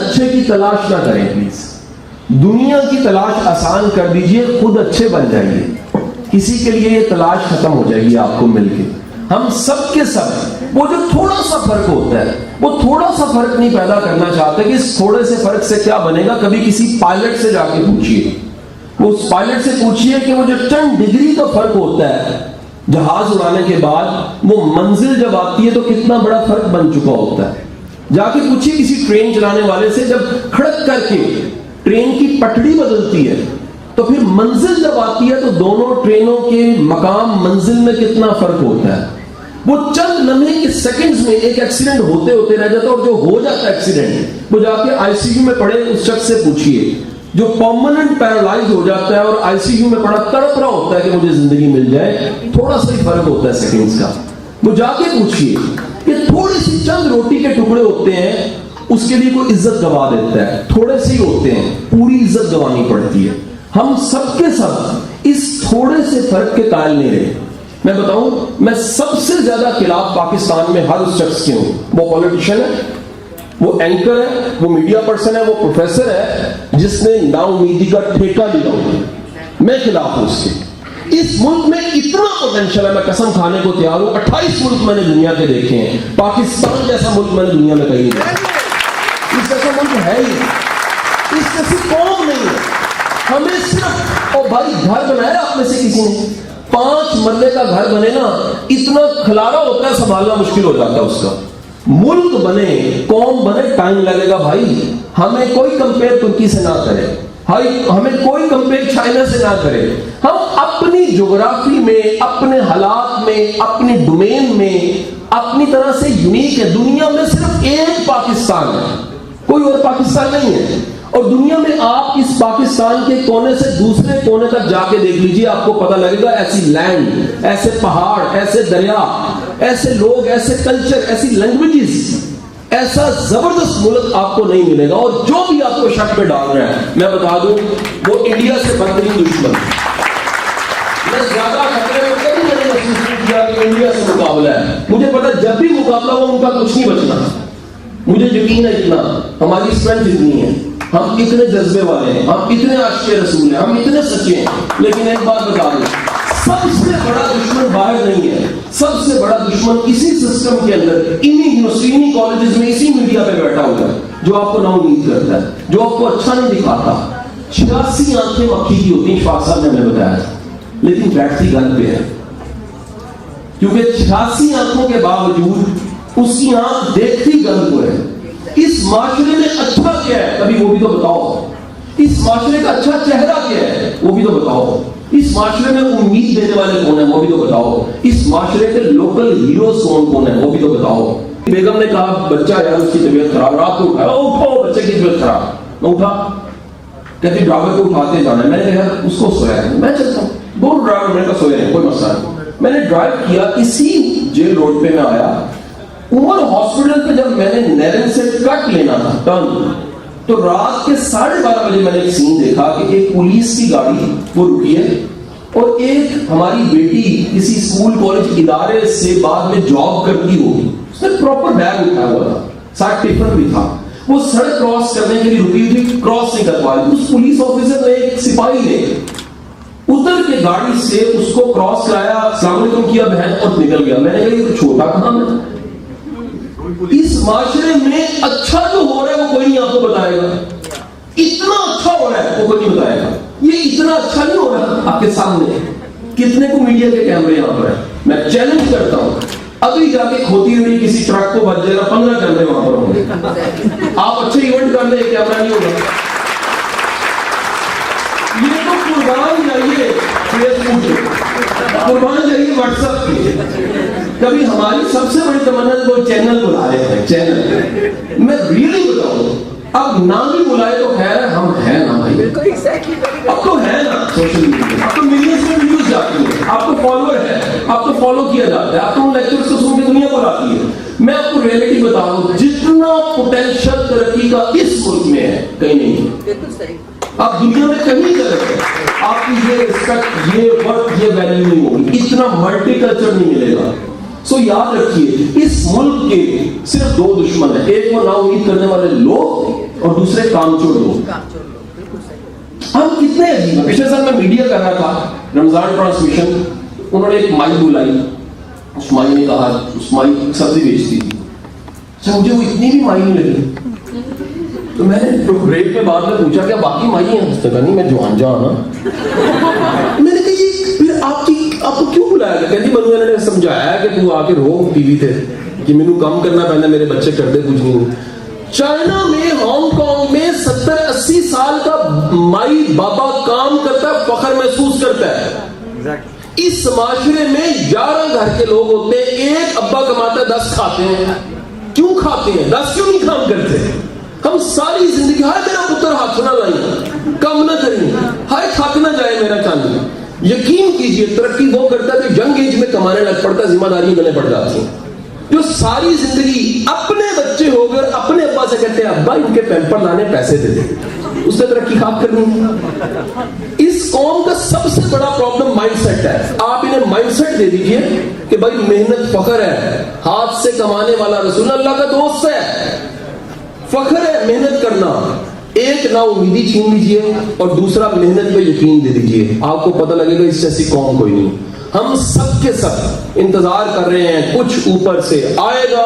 اچھے کی تلاش نہ کریں پلیز. دنیا کی تلاش آسان کر دیجئے, خود اچھے بن جائیے. کسی کے لیے یہ تلاش ختم ہو جائے گی آپ کو مل کے. ہم سب کے سب وہ جو تھوڑا سا فرق ہوتا ہے, وہ تھوڑا سا فرق نہیں پیدا کرنا چاہتے کہ اس تھوڑے سے فرق سے کیا بنے گا. کبھی کسی پائلٹ سے جا کے پوچھئے, وہ اس پائلٹ سے پوچھئے کہ وہ جو 10 ڈگری کا فرق ہوتا ہے جہاز اڑانے کے بعد, وہ منزل جب آتی ہے تو کتنا بڑا فرق بن چکا ہوتا ہے. جا کے پوچھئے کسی ٹرین چلانے والے سے, جب کھڑک کر کے ٹرین کی پٹڑی بدلتی ہے تو پھر منزل جب آتی ہے تو دونوں ٹرینوں کے مقام منزل میں کتنا فرق ہوتا ہے. وہ چند لمحے کے سیکنڈز میں ایک ایکسیڈنٹ ہوتے ہوتے رہ جاتا ہے, اور جو ہو جاتا ہے ایکسیڈنٹ, وہ جا کے آئی سی یو میں پڑے اس شخص سے پوچھئے جو پرماننٹ پیرالائز ہو جاتا ہے اور آئی سی یو میں پڑا تڑپ رہا ہوتا ہے کہ مجھے زندگی مل جائے, تھوڑا سا ہی فرق ہوتا ہے سیکنڈز کا. وہ جا کے پوچھئے کہ تھوڑی سی چند روٹی کے ٹکڑے ہوتے ہیں, اس کے لیے کوئی عزت گوا دیتا ہے, تھوڑے سے ہی ہوتے ہیں, پوری عزت گوانی پڑتی ہے. ہم سب کے سب اس تھوڑے سے فرق کے قائل نہیں رہے. میں بتاؤں, میں سب سے زیادہ خلاف پاکستان میں ہر اس شخص کے ہوں, وہ پولیٹیشین ہے, وہ اینکر ہے, وہ میڈیا پرسن ہے, وہ پروفیسر ہے جس نے نا امیدی کا ٹھیکہ لیا ہوا. میں خلاف ہوں اس کے. اس ملک میں اتنا پوٹینشل ہے, میں قسم کھانے کو تیار ہوں. 28 ملک میں نے دنیا کے دیکھے ہیں, پاکستان جیسا ملک میں نے دنیا میں کہیں نہیں. اس جیسا ملک ہے ہی, اس جیسی قوم نہیں ہے. ہمیں صرف, اور بھائی گھر بنایا آپ میں سے کسی نے, 5 مرلے کا گھر بنے نا, اتنا کھلارا ہوتا ہے, سنبھالنا مشکل ہو جاتا ہے اس کا. ملک بنے, قوم بنے, ٹائم لگے گا بھائی. ہمیں کوئی کمپیئر ترکی سے نہ کرے, ہمیں کوئی کمپیئر چائنا سے نہ کرے. ہم اپنی جغرافی میں, اپنے حالات میں, اپنی ڈومین میں اپنی طرح سے یونیک ہے. دنیا میں صرف ایک پاکستان ہے, کوئی اور پاکستان نہیں ہے. اور دنیا میں آپ اس پاکستان کے کونے سے دوسرے کونے تک جا کے دیکھ لیجئے, آپ کو پتہ لگے گا ایسی لینڈ, ایسے پہاڑ, ایسے دریا, ایسے لوگ, ایسے کلچر, ایسی لینگویجز, ایسا زبردست ملک آپ کو نہیں ملے گا. اور جو بھی آپ کو شک پہ ڈال رہا ہے, میں بتا دوں وہ انڈیا سے بدترین دشمن. میں زیادہ خطرے میں کبھی نہیں محسوس کیا کہ انڈیا سے مقابلہ ہے. مجھے پتا جب بھی مقابلہ ہو ان کا کچھ نہیں بچنا. مجھے یقین ہے اتنا, ہماری اسٹرینتھ اتنی ہے, ہم اتنے جذبے والے ہیں, ہم اتنے عاشق رسول ہیں, ہم اتنے سچے ہیں. لیکن ایک بات بتا دوں, سب سے بڑا دشمن باہر نہیں ہے, سب سے بڑا دشمن اسی سسٹم کے اندر, انہی یونیورسٹی, انہی کالجز میں, اسی میڈیا پہ بیٹھا ہوتا ہے جو آپ کو نا امید کرتا ہے, جو آپ کو اچھا نہیں دکھاتا. 86 آنکھیں مکھی کی ہوتی ہیں, شفاق صاحب نے ہمیں بتایا, لیکن بیٹھتی گن پہ ہے. کیونکہ 86 آنکھوں کے باوجود اس کی آنکھ دیکھتی گن کو ہے. اس معاشرے میں اچھا کیا ہے کبھی وہ بھی تو بتاؤ. اس معاشرے کا اچھا چہرہ کیا ہے وہ بھی تو بتاؤ. اس معاشرے میں امید دینے والے کون ہیں وہ بھی تو بتاؤ. اس معاشرے کے لوکل ہیروز کون ہیں وہ بھی تو بتاؤ. بیگم نے کہا بچہ یار اس کی طبیعت خراب, رات کو اٹھایا, اٹھو بچے کی طبیعت خراب. میں اٹھا, کہتی ڈرائیور کو اٹھاتے جانا ہے. میں نے کہا اس کو سویا ہے, میں چلتا ہوں. دو ڈرائیور میں نے کہا سوئے ہیں, کوئی مسئلہ نہیں. میں نے ڈرائیو کیا, اسی جیل روڈ پہ میں آیا. عمر ہاسپٹل پہ جب میں نے نیرن سے کٹ لینا تھا ٹرن, تو رات کے 12:30 بجے میں نے ایک سین دیکھا کہ ایک پولیس کی گاڑی وہ رکی ہے, اور ایک ہماری بیٹی کسی اسکول کالج ادارے سے بعد میں جاب کرتی ہوگی, اس نے پراپر بیگ اٹھایا ہوا تھا, ساتھ ٹفن بھی تھا. وہ سڑک کراس کرنے کے لیے رکی تھی, کراس نہیں کر پا رہی. اس پولیس آفیسر نے, ایک سپاہی نے اتر کے گاڑی سے اس کو کراس کرایا, السلام علیکم کیا بہن, اور نکل گیا. میں نے کہا یہ چھوٹا کام ہے. اس معاشرے میں اچھا جو ہو رہا ہے وہ کوئی نہیں آپ کو بتائے گا. اتنا اچھا ہو رہا ہے وہ کوئی نہیں بتائے گا. یہ اتنا اچھا نہیں ہو رہا آپ کے سامنے. کتنے کو میڈیا کے کیمرے یہاں پر ہیں, میں چیلنج کرتا ہوں, ابھی جا کے کھوتی ہوئی کسی ٹرک کو بچ جائے گا, 15 کیمرے وہاں پر ہوں گے. آپ اچھے ایونٹ کر لیں, کیمرہ نہیں ہوگا. یہ تو قربان جائیے فیس بک کے, قربان جائیے واٹس ایپ کے. کبھی ہماری سب سے بڑی تمنا وہ چینل بلا رہے ہیں, چینل. میں ریئلی بتاؤں, اب نام بھی بلائے تو خیر ہے, ہم ہیں نا بھائی, اب تو ہے نا سوشل میڈیا, اب تو ملینز میں ویڈیوز جاتی ہیں, آپ کو فالوور ہے, آپ کو فالو کیا جاتا ہے, آپ کو لیکچرز کو سن کے دنیا پر آتی ہے. میں آپ کو ریئلٹی بتا رہا ہوں, جتنا پوٹینشل ترقی کا اس ملک میں ہے کہیں نہیں. آپ دنیا میں کہیں غلط ہے, آپ کی یہ رسپیکٹ, یہ وقت, یہ ویلیو نہیں ہوگی. اتنا ملٹی کلچر نہیں ملے گا. سو یاد رکھیے اس ملک کے صرف دو دشمن ہیں, ایک وہ نا امید کرنے والے لوگ اور دوسرے کامچور لوگ. ہم کتنے عجیب ہیں. پچھلے سال میں میڈیا کر رہا تھا رمضان ٹرانسمیشن, انہوں نے ایک مائی بلائی, اس مائی نے کہا, اس مائی سبزی بیچتی تھی, اچھا مجھے وہ اتنی بھی مائی نہیں لگی, تو میں نے بریک میں بعد میں پوچھا کیا باقی مائی ہیں؟ اس نے کہا نہیں میں جوان جان ہاں. میں نے کہا یہ پھر آپ کو کیوں بلایا گیا؟ کہتی منو نے سمجھایا کہ تو آ کے رو ٹی وی تے کہ مینوں کم کرنا پہنا, میرے بچے کرتے کچھ نہیں. چائنا میں ہانگ کانگ میں 70-80 سال کا مائی بابا کام کرتا ہے, فخر محسوس کرتا ہے. اس معاشرے میں 11 گھر کے لوگ ہوتے ہیں, ایک ابا کماتا ہے 10 کھاتے ہیں. کیوں کھاتے ہیں 10؟ کیوں نہیں کام کرتے؟ ہم ساری زندگی ہائے میرا پتر ہاتھ نہ لائیں, کم نہ کریں, ہائے تھک نہ جائے میرا چاندی. یقین کیجئے ترقی وہ کرتا ہے جو ینگ ایج میں کمانے لگ پڑتا ہے, ذمہ داری گلے پڑ جاتی ہیں. جو ساری زندگی اپنے بچے ہو گئے اور اپنے ابا سے کہتے ہیں ابا ان کے پیمپر لانے پیسے دے دیں, اس سے ترقی خواب کرنی ہے. اس قوم کا سب سے بڑا پرابلم مائنڈ سیٹ ہے. آپ انہیں مائنڈ سیٹ دے دیجئے کہ بھائی محنت فخر ہے, ہاتھ سے کمانے والا رسول اللہ کا دوست ہے, فخر ہے محنت کرنا. ایک نا امیدی چھین لیجئے اور دوسرا محنت پہ یقین دے دیجئے, آپ کو پتہ لگے گا اس جیسی قوم کوئی نہیں. ہم سب کے سب انتظار کر رہے ہیں کچھ اوپر سے آئے گا,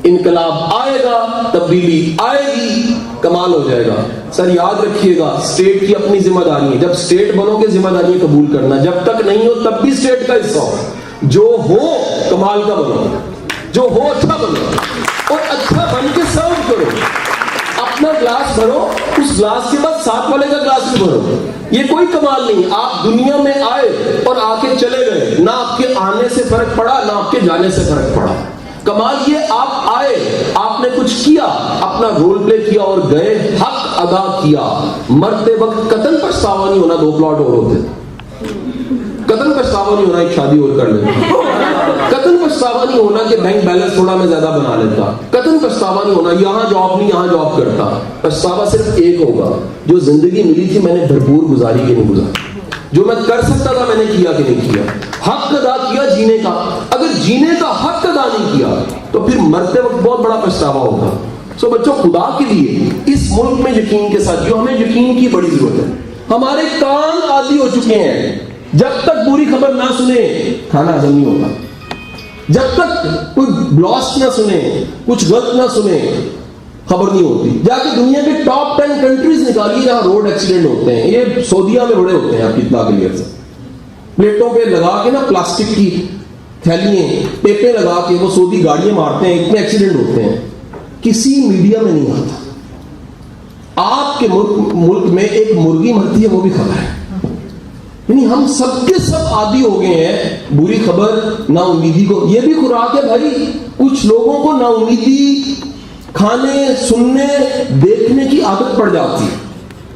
انقلاب آئے گا, تبدیلی آئے گی, کمال ہو جائے گا. سر یاد رکھیے گا اسٹیٹ کی اپنی ذمہ داری ہے. جب اسٹیٹ بنو گے ذمہ داری قبول کرنا, جب تک نہیں ہو تب بھی اسٹیٹ کا حصہ ہو. جو ہو کمال کا بنو, جو ہو اچھا بنو, اور اچھا بن کے سرو کرو. اپنا گلاس بھرو, اس گلاس کے بعد ساتھ والے کا گلاس بھی بھرو. یہ کوئی کمال نہیں. آپ دنیا میں آئے اور آ کے چلے گئے, نہ آپ کے آنے سے فرق پڑا نہ آپ کے جانے سے فرق پڑا. کمال یہ آپ آئے, آپ نے کچھ کیا, اپنا رول پلے کیا اور گئے, حق ادا کیا. مرتے وقت قتل پچھتاوا نہیں ہونا 2 پلاٹ اور ہوتے, قتل پچھتاوا نہیں ہونا ایک شادی اور کر لیتا, قتل پچھتاوا نہیں ہونا کہ بینک بیلنس تھوڑا میں زیادہ بنا لیتا, قتل پچھتاوا نہیں ہونا یہاں جاب نہیں یہاں جاب کرتا. پچھتاوا صرف ایک ہوگا, جو زندگی ملی تھی میں نے بھرپور گزاری کہ نہیں گزاری, جو میں کر سکتا تھا میں نے کیا کہ نہیں کیا, حق ادا کیا جینے کا. اگر جینے کا حق ادا نہیں کیا تو پھر مرتے وقت بہت بڑا پچھتاوا ہوگا. سو بچوں خدا کے لیے اس ملک میں یقین کے ساتھ, جو ہمیں یقین کی بڑی ضرورت ہے. ہمارے کان عادی ہو چکے ہیں, جب تک بری خبر نہ سنے کھانا ہضم نہیں ہوتا, جب تک کوئی بلاسٹ نہ سنے, کچھ غلط نہ سنے خبر نہیں ہوتی. جا کے دنیا کے ٹاپ 10 کنٹریز نکالیے جہاں روڈ ایکسیڈنٹ ہوتے ہیں. یہ سعودیہ میں بڑے ہوتے ہیں, آپ کتنا کلیئر سے پلیٹوں پہ لگا کے نا پلاسٹک کی تھیلیاں ٹیپیں لگا کے وہ سعودی گاڑیاں مارتے ہیں, اتنے ایکسیڈنٹ ہوتے ہیں, کسی میڈیا میں نہیں آتا. آپ کے ملک میں ایک مرغی مرتی ہے وہ بھی خبر ہے. یعنی ہم سب کے سب عادی ہو گئے ہیں بری خبر نا امیدی کو. یہ بھی خوراک ہے بھائی, کچھ لوگوں کو نا امیدی کھانے سننے دیکھنے کی عادت پڑ جاتی ہے,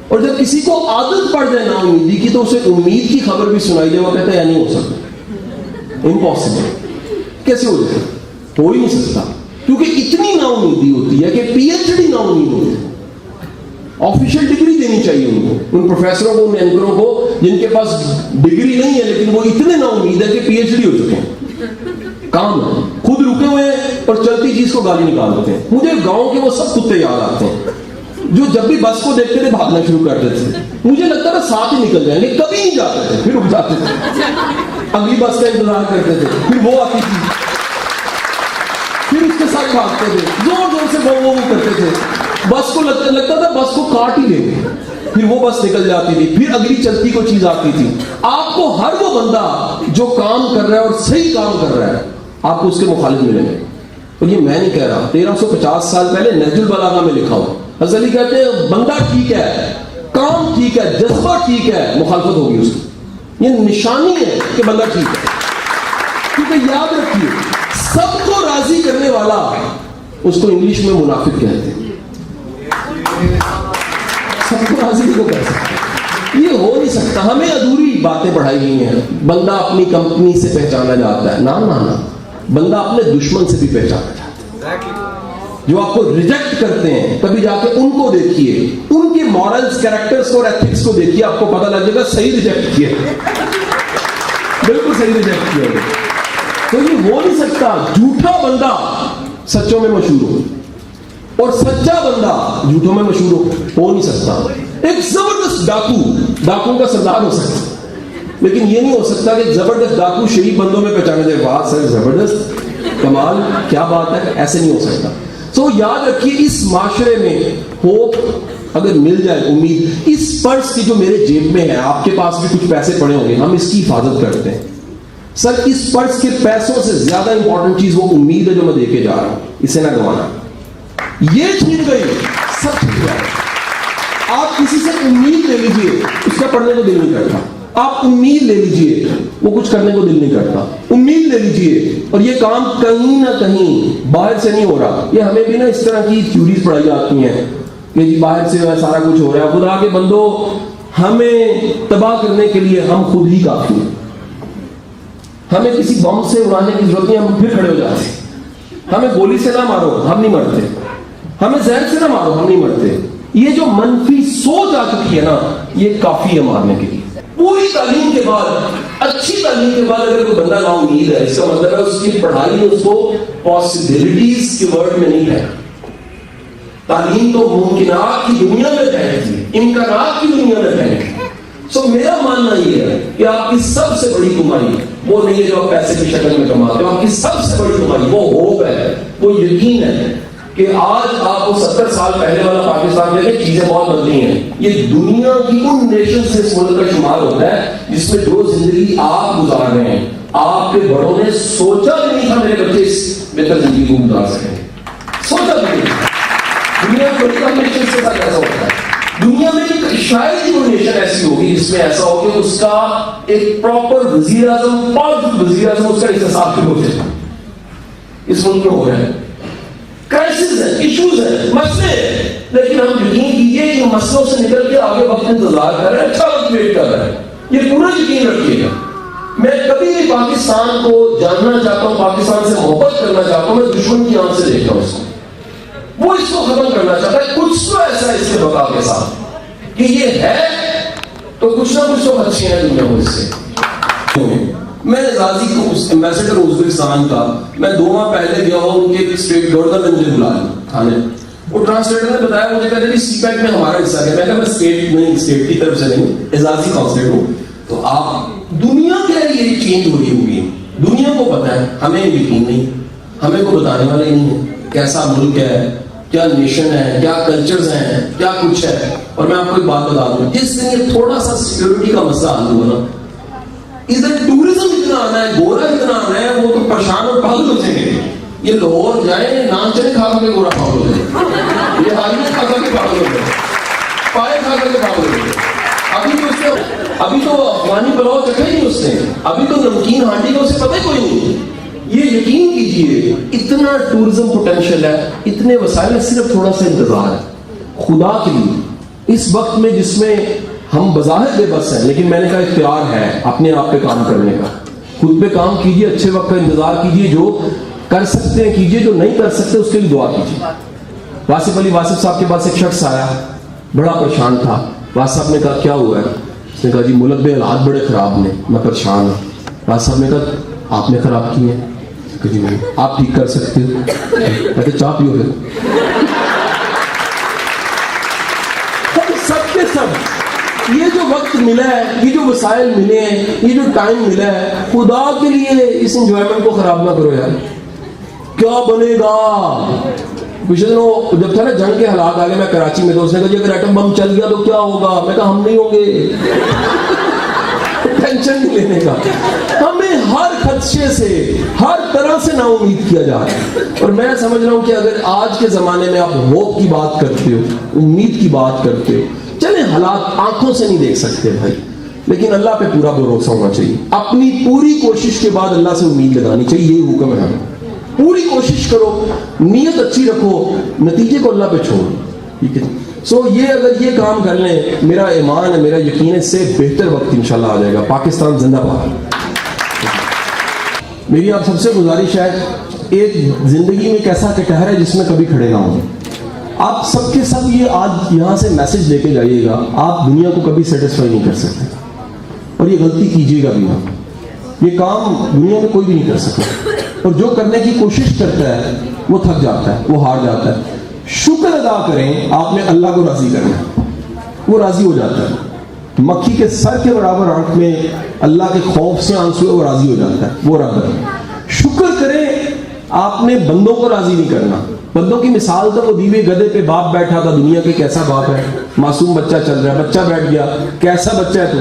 اور جب کسی کو عادت پڑ جائے نا امیدی کی تو اسے امید کی خبر بھی سنائی جائے, وہ کہتا ہے یا نہیں ہو سکتا, امپاسبل. کیسے ہو جائے؟ ہو ہی نہیں سکتا, کیونکہ اتنی نا امیدی ہوتی ہے کہ پی ایچ ڈی نا امید ہوتی ہے. آفیشیل ڈگری دینی چاہیے ان کو, ان پروفیسروں کو, ان اینکروں کو جن کے پاس ڈگری نہیں ہے لیکن وہ اتنے نا امید ہے کہ پی ایچ ڈی ہو چکے ہیں. کام ہے, خود رکے ہوئے ہیں اور چلتی چیز کو گالی نکال دیتے ہیں. مجھے گاؤں کے وہ سب کتے یاد آتے ہیں جو جب بھی بس کو دیکھتے تھے بھاگنا شروع کر دیتے تھے. مجھے لگتا تھا ساتھ ہی نکل جائیں گے, کبھی نہیں جاتے تھے, پھر رک جاتے تھے, اگلی بس کا انتظار کرتے تھے, پھر وہ آتی تھی, پھر اس کے ساتھ بھاگتے تھے, زور زور سے وہ کرتے تھے. بس کو لگتا تھا بس کو کاٹ ہی لیں گے, پھر وہ بس نکل جاتی تھی, پھر اگلی چلتی کو چیز آتی تھی. آپ کو ہر وہ بندہ جو کام کر رہا ہے اور صحیح کام کر رہا ہے آپ کو اس کے مخالف ملیں گے. اور یہ میں نہیں کہہ رہا, 1350 سال پہلے نہج البلاغہ میں لکھا ہوا. حضرت علی کہتے ہیں بندہ ٹھیک ہے, کام ٹھیک ہے, جذبہ ٹھیک ہے, مخالفت ہوگی اس کی. یہ نشانی ہے کہ بندہ ٹھیک ہے. کیونکہ یاد رکھیے سب کو راضی کرنے والا اس کو انگلش میں منافق کہتے ہیں. سب کو راضی نہیں کر سکتا, یہ ہو نہیں سکتا. ہمیں ادھوری باتیں پڑھائی گئی ہیں. بندہ اپنی کمپنی سے پہچانا جاتا ہے, نہ بندہ اپنے دشمن سے بھی پہچانا جاتا ہے. جو آپ کو ریجیکٹ کرتے ہیں کبھی جا کے ان کو دیکھیے, ان کے مورلز, کیریکٹرز اور ایتھکس کو دیکھیے, آپ کو پتہ لگ جائے گا صحیح ریجیکٹ کیا, بالکل صحیح ریجیکٹ کیا. تو یہ ہو نہیں سکتا جھوٹا بندہ سچوں میں مشہور ہو اور سچا بندہ جھوٹوں میں مشہور ہو نہیں سکتا. ایک زبردست ڈاکو کا سردار ہو سکتا لیکن یہ نہیں ہو سکتا کہ زبردست ڈاکو شریف بندوں میں پہچانے دے. واہ سر زبردست کمال کیا بات ہے, ایسے نہیں ہو سکتا. سو یاد رکھیے اس معاشرے میں ہوپ اگر مل جائے, امید, اس پرس کی جو میرے جیب میں ہے, آپ کے پاس بھی کچھ پیسے پڑے ہوں گے, ہم اس کی حفاظت کرتے ہیں. سر اس پرس کے پیسوں سے زیادہ امپورٹنٹ چیز وہ امید ہے جو میں دے کے جا رہا ہوں, اسے نہ گوانا. یہ چھین گئی سب چھین جائے. آپ کسی سے امید لے لیجئے, اس کا پڑھنے کو دل نہیں کرتا. آپ امید لے لیجئے, وہ کچھ کرنے کو دل نہیں کرتا. امید لے لیجئے, اور یہ کام کہیں نہ کہیں باہر سے نہیں ہو رہا. یہ ہمیں بھی نا اس طرح کی تھیوریز پڑھائی جاتی ہیں کہ جی باہر سے سارا کچھ ہو رہا ہے. خدا کے بندو, ہمیں تباہ کرنے کے لیے ہم خود ہی کافی ہیں. ہمیں کسی بم سے اڑانے کی ضرورت نہیں, ہم پھر کھڑے ہو جاتے ہیں. ہمیں گولی سے نہ مارو, ہم نہیں مرتے. ہمیں زہر سے نہ مارو, ہم نہیں مرتے. یہ جو منفی سوچ آ چکی ہے نا, یہ کافی ہے مارنے کے لیے. پوری تعلیم کے بعد, اچھی تعلیم کے بعد اگر کوئی بندہ نا امید ہے, اس کا مطلب ہے اس کی پڑھائی میں اس کو پاسبلٹیز کے ورڈ میں نہیں ہے. تعلیم تو ممکنات کی دنیا میں پھیلتی ہے, امکانات کی دنیا میں پھیلتی ہے. سو میرا ماننا یہ ہے کہ آپ کی سب سے بڑی کمائی وہ نہیں ہے جو آپ پیسے کی شکل میں کماتے ہو. آپ کی سب سے بڑی کمائی وہ ہوپ ہے, وہ یقین ہے کہ آج آپ کو 70 سال پہلے والا پاکستان دیکھیں, چیزیں بہت بدلی ہیں. یہ دنیا کی ان نیشن سے اس ملک کا شمار ہوتا ہے جس میں جو زندگی آپ گزار رہے ہیں, آپ کے بڑوں نے سوچا بھی نہیں تھا میرے بچے اس بہتر زندگی کو گزار سکیں. سوچا بھی نہیں. دنیا میں بڑی کم نیشن سے ساتھ ایسا ہوتا ہے. دنیا میں شاید ہی کوئی نیشن ایسی ہوگی جس میں ایسا ہو کہ اس کا ایک پراپر وزیر اعظم, پاورفل وزیر اعظم اس کا احتساب بھی ہو جائے. اس ملک میں ہو رہا ہے. کرائسس ہے, ایشوز ہیں, مسئلے ہیں, لیکن ہم یقین کیجیے کہ مسئلوں سے نکل کے آگے وقت انتظار کر رہے ہیں, اچھا وقت ویٹ کر رہے ہیں. یہ پورا یقین رکھیے گا. میں کبھی بھی پاکستان کو جاننا چاہتا ہوں, پاکستان سے محبت کرنا چاہتا ہوں, میں دشمن کی آنکھ سے دیکھتا ہوں اس کو. وہ اس کو ختم کرنا چاہتا ہے. کچھ تو ایسا ہے اس کے بقا کے ساتھ کہ یہ ہے تو کچھ نہ کچھ تو اچھے ہیں دنیا کو. اس سے میں اعزازی کو ایمبیسڈر ازبکستان کا, میں 2 ماہ پہلے گیا ہوں, ان کے اسٹیٹ گورنر نے مجھے بلایا تھانے. وہ ٹرانسلیٹر نے بتایا مجھے, کہتے ہیں سی پیک میں ہمارا حصہ ہے. میں کہا میں اسٹیٹ کی طرف سے نہیں, اعزازی کانسلیٹ ہوں. تو آپ دنیا کے لیے یہ چینج ہو رہی ہوگی, دنیا کو پتہ ہے, ہمیں یقین نہیں, ہمیں کو بتانے والے نہیں ہے کیسا ملک ہے, کیا نیشن ہے, کیا کلچرز ہیں, کیا کچھ ہے. اور میں آپ کو ایک بات بتا دوں, جس دن یہ تھوڑا سا سیکیورٹی کا مسئلہ حل ہوا نا, ادھر ٹورزم اتنا آنا ہے, گورا اتنا آنا ہے, وہ تو پریشان اور پاگل ہو جائیں گے. یہ لاہور جائیں, نان چنے کھا کر کے گورا پاگل ہو جائے, یہ حالیہ کھا کر کے پاگل ہو جائے, پائے کھا کر کے پاگل ہو جائے. ابھی تو افغانی پلاؤ چکھا ہی نہیں اس نے, ابھی تو نمکین ہانڈی کا اسے پتہ ہی کوئی نہیں. یہ یقین کیجئے اتنا ٹورزم پوٹینشیل ہے, اتنے وسائل ہے, صرف تھوڑا سا انتظار ہے. خدا کے لیے اس وقت میں جس میں ہم بظاہر بے بس ہیں, لیکن میں نے کہا اختیار ہے اپنے آپ پہ کام کرنے کا. خود پہ کام کیجئے, اچھے وقت کا انتظار کیجئے, جو کر سکتے ہیں کیجئے, جو نہیں کر سکتے اس کے لیے دعا کیجئے. واصف علی واصف صاحب کے پاس ایک شخص آیا, بڑا پریشان تھا. واصف صاحب نے کہا کیا ہوا ہے؟ اس نے کہا جی ملک میں حالات بڑے خراب نے, میں پریشان ہوں. واصف صاحب نے کہا آپ نے خراب کی ہیں؟ کہ جی نہیں. آپ ٹھیک کر سکتے ہو؟ کہتے چاہ پیو پھر. سب کے سب یہ جو وقت ملا ہے, یہ جو وسائل ملے ہیں, یہ جو ٹائم ملا ہے, خدا کے لیے اس انجوائمنٹ کو خراب نہ کرو یار. کیا بنے گا؟ پچھلے دنوں جب تھا نا جنگ کے حالات آ گئے, میں کراچی میں, تو اس نے کہا جی اگر ایٹم بم چل گیا تو کیا ہوگا؟ میں کہا ہم نہیں ہوں گے, ٹینشن نہیں لینے کا. ہمیں ہر خدشے سے, ہر طرح سے نا امید کیا جا رہا ہے. اور میں سمجھ رہا ہوں کہ اگر آج کے زمانے میں آپ ہوپ کی بات کرتے ہو, امید کی بات کرتے ہو, چلے حالات آنکھوں سے نہیں دیکھ سکتے بھائی, لیکن اللہ پہ پورا بھروسہ ہونا چاہیے. اپنی پوری کوشش کے بعد اللہ سے امید لگانی چاہیے, یہی حکم ہے ہمیں. پوری کوشش کرو, نیت اچھی رکھو, نتیجے کو اللہ پہ چھوڑو. ٹھیک ہے. سو یہ اگر یہ کام کر لیں, میرا ایمان ہے, میرا یقین ہے, سے بہتر وقت انشاءاللہ آ جائے گا. پاکستان زندہ باد. میری آپ سب سے گزارش ہے, ایک زندگی میں ایک ایسا کٹہر ہے جس میں کبھی کھڑے نہ ہوں. آپ سب کے سب یہ آج یہاں سے میسج لے کے جائیے گا, آپ دنیا کو کبھی سیٹسفائی نہیں کر سکتے, اور یہ غلطی کیجیے گا بھی نہ. یہ کام دنیا میں کوئی بھی نہیں کر سکتا، اور جو کرنے کی کوشش کرتا ہے وہ تھک جاتا ہے، وہ ہار جاتا ہے۔ شکر ادا کریں، آپ نے اللہ کو راضی کرنا ہے، وہ راضی ہو جاتا ہے۔ مکھی کے سر کے برابر آنکھ میں اللہ کے خوف سے آنسو ہے، وہ راضی ہو جاتا ہے، وہ رب ہے۔ شکر کریں، آپ نے بندوں کو راضی نہیں کرنا۔ بندوں کی مثال تو وہ دیوے گدھے پہ باپ بیٹھا تھا، دنیا کے کیسا باپ ہے، معصوم بچہ چل رہا ہے، بچہ بیٹھ گیا، کیسا بچہ ہے تو،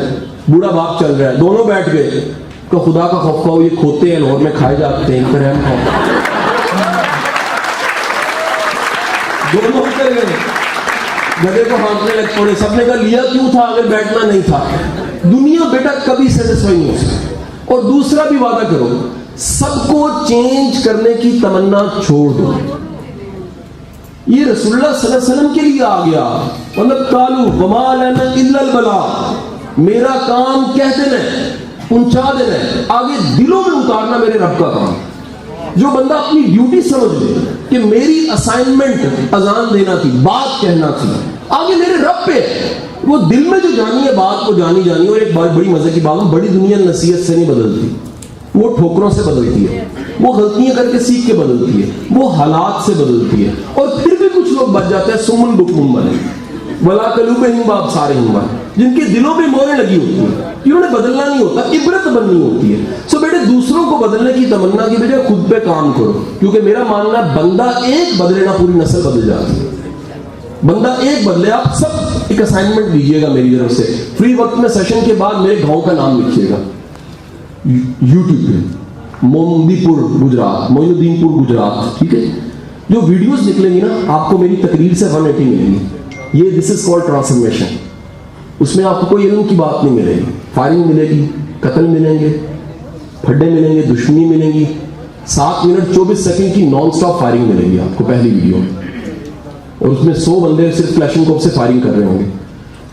بوڑھا باپ چل رہا ہے، دونوں بیٹھ گئے تو خدا کا خوف کھاؤ، یہ کھوتے ہیں لاہور میں کھائے جاتے ہیں، ان پر رحم کھاؤ۔ دونوں اتر گئے، گدھے کو ہانکنے لگ پڑے، سب نے کہا لیا کیوں تھا اگر بیٹھنا نہیں تھا۔ دنیا بیٹا کبھی سیٹسفائی نہیں ہو سکتی۔ اور دوسرا بھی وعدہ کرو، سب کو چینج کرنے کی تمنا چھوڑ دو۔ یہ رسول اللہ صلی اللہ علیہ وسلم کے لیے آ گیا، مطلب قالوا وما لنا الا البلاغ، میرا کام کہہ دینا ہے، پہنچا دینا ہے، آگے دلوں میں اتارنا میرے رب کا کام۔ جو بندہ اپنی ڈیوٹی سمجھ لے کہ میری اسائنمنٹ اذان دینا تھی، بات کہنا تھی، آگے میرے رب پہ، وہ دل میں جو جانی ہے بات کو جانی۔ اور ایک بات بڑی مزے کی بات، بڑی دنیا نصیحت سے نہیں بدلتی، وہ ٹھوکروں سے بدلتی ہے، وہ غلطیاں کر کے سیکھ کے بدلتی ہے، وہ حالات سے بدلتی ہے۔ اور پھر بھی کچھ لوگ بچ جاتے ہیں سمن بکم بنے، ولا قلوبہم بابصارہم، جن کے دلوں پہ موریں لگی ہوتی ہیں، انہوں نے بدلنا نہیں ہوتا، عبرت بننی ہوتی ہے۔ سو بیٹے دوسروں کو بدلنے کی تمنا کی بجائے خود پہ کام کرو، کیونکہ میرا ماننا ہے بندہ ایک بدلے نہ پوری نسل بدل جاتی ہے۔ بندہ ایک بدلے۔ آپ سب ایک اسائنمنٹ دیجیے گا میری طرف سے، فری وقت میں سیشن کے بعد میرے گاؤں کا نام لکھیے گا یوٹیوب پہ، مومندی پور گجرات، معین الدین پور گجرات، ٹھیک ہے؟ جو ویڈیوز نکلیں گی نا آپ کو میری تقریر سے 180 ملیں گی۔ یہ دس از کالڈ ٹرانسفارمیشن۔ اس میں آپ کو کوئی علم کی بات نہیں ملے گی، فائرنگ ملے گی، قتل ملیں گے، پھڈے ملیں گے، دشمنی ملیں گی، 7 منٹ 24 سیکنڈ کی نان سٹاپ فائرنگ ملے گی آپ کو پہلی ویڈیو میں، اور اس میں 100 بندے صرف کلیشن کوپ سے فائرنگ کر رہے ہوں گے۔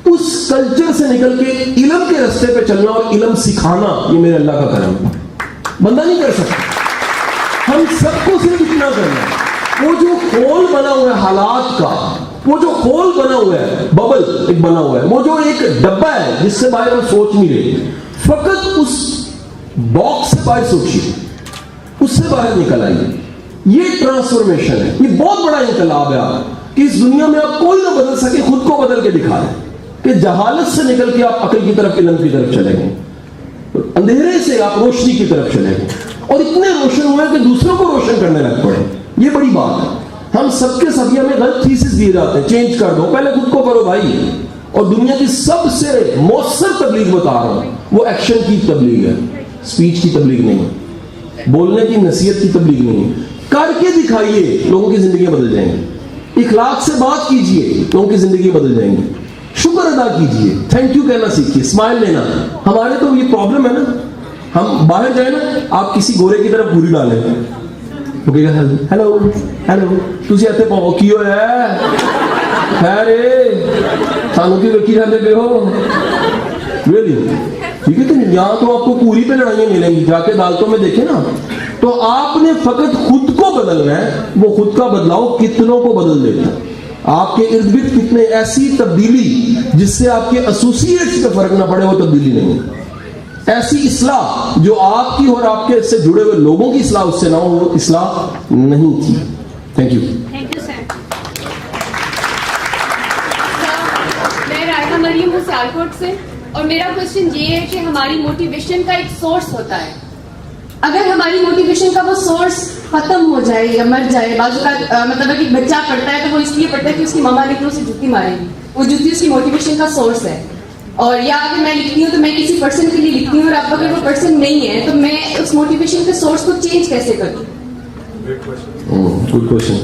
اس کلچر سے نکل کے علم کے راستے پہ چلنا اور علم سکھانا، یہ میرے اللہ کا کرم ہے، بندہ نہیں کر سکتا۔ ہم سب کو صرف اتنا کرنا ہے، وہ جو ہول بنا ہوا ہے حالات کا، وہ جو ہول بنا ہوا ہے، ببل ایک بنا ہوا ہے، وہ جو ایک ڈبہ ہے جس سے باہر ہم سوچ نہیں رہے، فقط اس باکس سے باہر سوچیے، اس سے باہر نکل آئیے۔ یہ ٹرانسفارمیشن ہے، یہ بہت بڑا انقلاب ہے آپ کہ اس دنیا میں آپ کوئی نہ بدل سکے، خود کو بدل کے دکھا دیں کہ جہالت سے نکل کے آپ عقل کی طرف، علم کی طرف چلیں گے، اندھیرے سے آپ روشنی کی طرف چلیں گے، اور اتنے روشن ہوئے کہ دوسروں کو روشن کرنے لگ پڑے۔ یہ بڑی بات ہے۔ ہم سب کے سب ہمیں غلط تھیسس دیے جاتے ہیں، چینج کر دو، پہلے خود کو کرو بھائی۔ اور دنیا کی سب سے مؤثر تبلیغ بتا رہا ہوں، وہ ایکشن کی تبلیغ ہے، اسپیچ کی تبلیغ نہیں ہے، بولنے کی نصیحت کی تبلیغ نہیں ہے۔ کر کے دکھائیے، لوگوں کی زندگیاں بدل جائیں گی۔ اخلاق سے بات کیجئے، لوگوں کی زندگیاں بدل جائیں گی۔ شکر ادا کیجئے، تھینک یو کہنا سیکھیے، اسمائل لینا۔ ہمارے تو یہ پرابلم ہے نا، ہم باہر جائیں نا، آپ کسی گورے کی طرف پوری ڈالیں، وہ کہے گا ہیلو ہیلو، تسی ایتھے پاؤ کی ہویا خیر سانو کی رکھی رہتے پہ ہو ریلی، ٹھیک ہے؟ تو یہاں تو آپ کو پوری پہ لڑائیاں ملیں گی، جا کے عدالتوں میں دیکھیں نا۔ تو آپ نے فقط خود کو بدلنا ہے، وہ خود کا بدلاؤ کتنوں کو بدل دیتا ہے۔ آپ کے ارد گرد کتنے ایسی تبدیلی جس سے آپ کے ایسوسیٹس پہ فرق نہ پڑے، وہ تبدیلی نہیں ہے۔ ایسی اصلاح جو آپ کی اور آپ کے سے جڑے ہوئے لوگوں کی اصلاح اس سے نہ ہو، وہ اصلاح نہیں تھی۔ Thank you. میں رائحہ مریم ہوں سیالکوٹ سے، اور میرا کوشچن یہ ہے کہ ہماری موٹیویشن کا ایک سورس ہوتا ہے، اگر ہماری موٹیویشن کا وہ سورس ختم ہو جائے یا مر جائے، بعض اوقات مطلب ہے کہ بچہ پڑھتا ہے تو وہ اس لیے پڑھتا ہے کہ اس کی ماما لیکن اسے جوتی مارے گی، وہ جوتی اس کی موٹیویشن کا سورس ہے۔ اور یا اگر میں لکھتی ہوں تو میں کسی پرسن کے لیے لکھتی ہوں، اور اب اگر وہ پرسن نہیں ہے تو میں اس موٹیویشن کے سورس کو چینج کیسے کروں؟ Good question.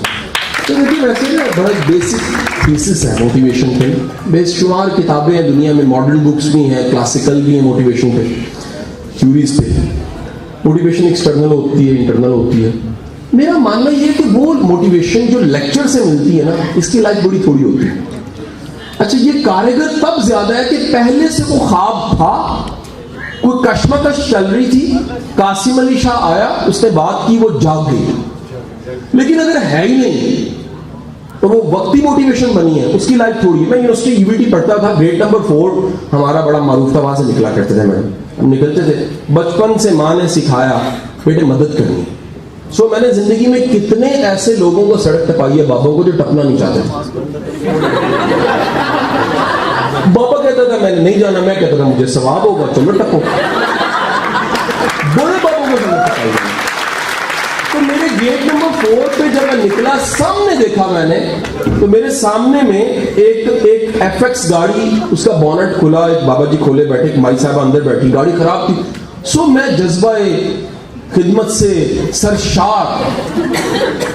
تو دیکھیے ویسے نا بڑا بیسک تھیسس ہے موٹیویشن پہ، بے شمار کتابیں ہیں دنیا میں، ماڈرن بکس بھی ہیں، کلاسیکل بھی ہیں موٹیویشن پہ، تھیوریز پہ۔ موٹیویشن ایکسٹرنل ہوتی ہے، انٹرنل ہوتی ہے۔ میرا ماننا یہ ہے کہ وہ موٹیویشن جو لیکچر سے ملتی ہے نا، اس کی لائف بڑی تھوڑی ہوتی ہے۔ اچھا یہ کارگر تب زیادہ ہے کہ پہلے سے وہ خواب تھا، کوئی کشمکش چل رہی تھی، قاسم علی شاہ آیا، اس نے بات کی، وہ جاگ گئی۔ لیکن اگر ہے ہی نہیں اور وہ وقتی موٹیویشن بنی ہے, اس کی لائف تھوڑی ہے. میں یونیورسٹی UVT پڑھتا تھا, گریڈ نمبر 4 ہمارا بڑا معروف تھا, وہاں سے نکلا کرتے تھے. ہم نکلتے تھے, بچپن سے ماں نے سکھایا بیٹے مدد کرنی. سو میں نے زندگی میں کتنے ایسے لوگوں کو سڑک ٹپائی ہے بابوں کو جو ٹپنا نہیں چاہتے تھے. بابا کہتا تھا میں نے نہیں جانا, میں کہتا تھا مجھے ثواب ہوگا, چلو ٹپو. بڑے بابوں کو سڑک ٹپائی ہے. تو میرے گیٹ نمبر 4 پہ جب میں نکلا, سامنے دیکھا میں نے, تو میرے سامنے میں ایک FX گاڑی, اس کا بونٹ کھلا, ایک بابا جی کھولے بیٹھے, ایک مائی صاحبہ اندر بیٹھی, گاڑی خراب تھی. سو میں جذبہ خدمت سے سرشار,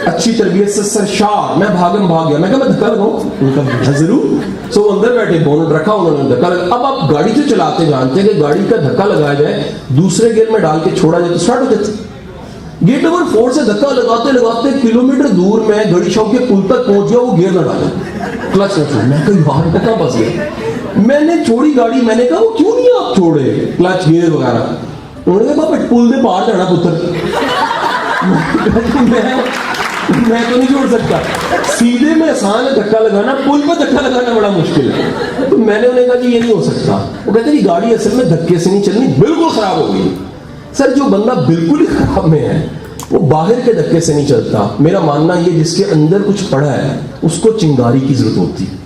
اچھی تربیت سے سرشار, میں بھاگ گیا. میں کہا میں دھکا لگاؤں, ان کا ضرور. سو اندر بیٹھے, بونٹ رکھا, انہوں نے دھکا لگا. اب آپ گاڑی جو چلاتے جانتے ہیں کہ گاڑی کا دھکا لگایا جائے, دوسرے گیئر میں ڈال کے چھوڑا جائے تو اسٹارٹ ہو جاتی. گیٹ نمبر 4 سے دھکا لگاتے کلومیٹر دور میں گڑی شاپ کے پل تک پہنچ گیا, وہ گیئر نہ ڈالے, کلچ نہ چھوڑا. میں کہیں باہر کہاں پھنس گیا. میں نے چھوڑی گاڑی, میں نے کہا وہ کیوں نہیں آپ چھوڑے کلچ گیئر وغیرہ. انہوں نے کہا بابا پل دے پار جانا پتر. میں تو نہیں چھوڑ سکتا, سیدھے میں آسان ہے دھکا لگانا, پل پہ دھکا لگانا بڑا مشکل ہے. تو میں نے انہیں کہا کہ یہ نہیں ہو سکتا. وہ کہتے ہیں گاڑی اصل میں دھکے سے نہیں چلنی, بالکل خراب ہو گئی. سر جو بندہ بالکل ہی خراب میں ہے وہ باہر کے دھکے سے نہیں چلتا. میرا ماننا یہ جس کے اندر کچھ پڑا ہے اس کو چنگاری کی ضرورت ہوتی ہے,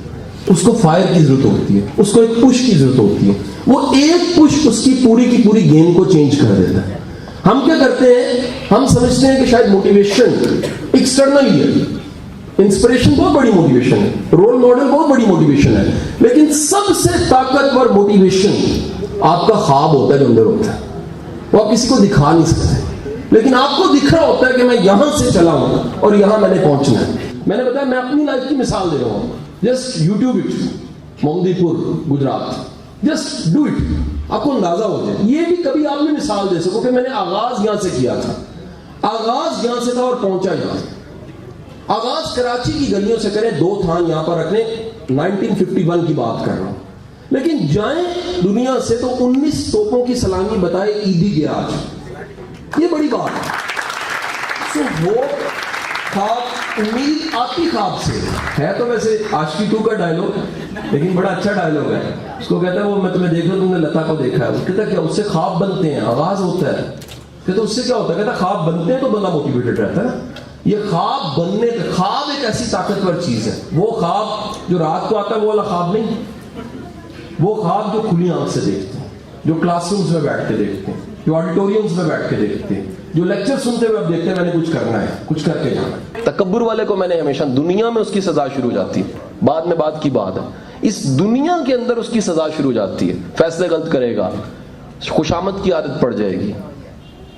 اس کو فائر کی ضرورت ہوتی ہے, اس کو ایک پش کی ضرورت ہوتی ہے. وہ ایک پش اس کی پوری گیم کو چینج کر دیتا ہے. ہم کیا کرتے ہیں, ہم سمجھتے ہیں کہ شاید موٹیویشن ایکسٹرنل ہی ہے, انسپریشن بہت بڑی موٹیویشن ہے, رول ماڈل بہت بڑی موٹیویشن ہے, لیکن سب سے طاقتور موٹیویشن آپ کا خواب ہوتا ہے جو اندر ہوتا ہے. وہ آپ کسی کو دکھا نہیں سکتے, لیکن آپ کو دکھ رہا ہوتا ہے کہ میں یہاں سے چلا ہوں اور یہاں میں نے پہنچنا ہے. میں نے بتایا, میں اپنی لائف کی مثال دے رہا ہوں. جسٹ YouTube اٹ, محمدی پور گجرات, جسٹ ڈو اٹ, آپ کو اندازہ ہو جائے. یہ بھی کبھی آپ نے مثال دے سکو کہ میں نے آغاز یہاں سے کیا تھا, آغاز یہاں سے تھا اور پہنچا یہاں. آغاز کراچی کی گلیوں سے کریں, 2 تھان یہاں پر رکھنے, 1951 کی بات کر رہا ہوں. لیکن جائیں دنیا سے تو 19 توپوں کی سلامی بتائے عیدی گیا آج. یہ بڑی بات ہے. سو وہ خواب, امید آتی خواب سے ہے. تو ویسے عاشقی 2 کا ڈائلوگ, لیکن بڑا اچھا ڈائلوگ ہے. اس کو کہتا ہے وہ میں تمہیں دیکھ رہا ہوں, تم نے لتا کو دیکھا ہے. وہ کہتا ہے کیا اس سے خواب بنتے ہیں, آغاز ہوتا ہے. کہتا اس سے کیا ہوتا ہے, کہتا خواب بنتے ہیں تو بندہ موٹیویٹڈ رہتا ہے. یہ خواب بننے, خواب ایک ایسی طاقتور چیز ہے. وہ خواب جو رات کو آتا ہے وہ والا خواب نہیں, وہ خواب جو کھلی آنکھ سے دیکھتے ہیں, جو کلاس رومز میں بیٹھ کے دیکھتے ہیں, جو آڈیٹوریمز میں بیٹھ کے دیکھتے ہیں, جو لیکچر سنتے ہوئے اب دیکھتے ہیں میں نے کچھ کرنا ہے, کچھ کر کے جانا ہے. تکبر والے کو میں نے ہمیشہ, دنیا میں اس کی سزا شروع ہو جاتی ہے, بعد میں بات کی بات ہے, اس دنیا کے اندر اس کی سزا شروع ہو جاتی ہے. فیصلے غلط کرے گا, خوشامد کی عادت پڑ جائے گی,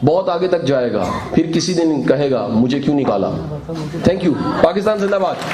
بہت آگے تک جائے گا, پھر کسی دن کہے گا مجھے کیوں نکالا. Thank you. پاکستان زندہ باد.